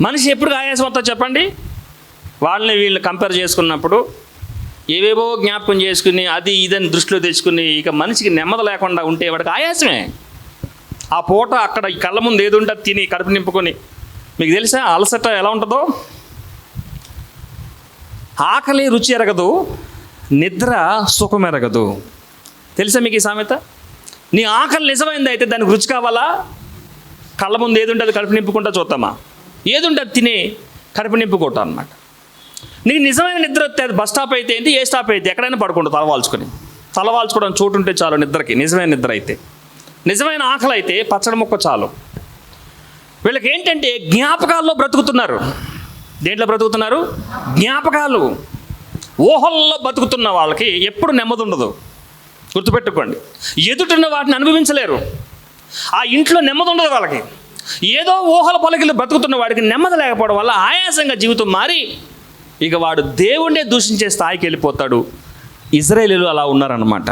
మనిషి ఎప్పుడు ఆయాసం వస్తుందో చెప్పండి? వాళ్ళని వీళ్ళని కంపేర్ చేసుకున్నప్పుడు ఏవేవో జ్ఞాపకం చేసుకుని అది ఇదని దృష్టిలో తెచ్చుకుని ఇక మనిషికి నెమ్మది లేకుండా ఉంటే వాడికి ఆయాసమే. ఆ పూట అక్కడ ఈ కళ్ళ ముందు ఏది ఉంటే తిని కడుపు నింపుకొని, మీకు తెలుసా అలసట ఎలా ఉంటుందో? ఆకలి రుచి ఎరగదు, నిద్ర సుఖం ఎరగదు. తెలుసా మీకు ఈ సామెత? నీ ఆకలి నిజమైంది అయితే దానికి రుచి కావాలా? కళ్ళ ముందు ఏది ఉంటే అది కడుపు నింపుకుంటా చూద్దామా? ఏది ఉంటే అది తిని కడుపు నింపుకుంటాం అన్నమాట. నీకు నిజమైన నిద్ర వస్తే అది బస్ స్టాప్ అయితే ఏంటి, ఏ స్టాప్ అయితే ఎక్కడైనా పడుకుంటావు తలవాల్చుకోవడం చోటు ఉంటే చాలు నిద్రకి. నిజమైన నిద్ర అయితే, నిజమైన ఆకలి అయితే పచ్చడి ముక్క చాలు. వీళ్ళకి ఏంటంటే జ్ఞాపకాల్లో బ్రతుకుతున్నారు. దేంట్లో బ్రతుకుతున్నారు? జ్ఞాపకాలు. ఊహల్లో బతుకుతున్న వాళ్ళకి ఎప్పుడు నెమ్మది ఉండదు. గుర్తుపెట్టుకోండి, ఎదుటిన్న వాటిని అనుభవించలేరు. ఆ ఇంట్లో నెమ్మది ఉండదు వాళ్ళకి. ఏదో ఊహల పలికిలు బ్రతుకుతున్న వాడికి నెమ్మది లేకపోవడం వల్ల ఆయాసంగా జీవితం మారి ఇక వాడు దేవుణ్ణే దూషించే స్థాయికి వెళ్ళిపోతాడు. ఇజ్రాయేలీలు అలా ఉన్నారన్నమాట.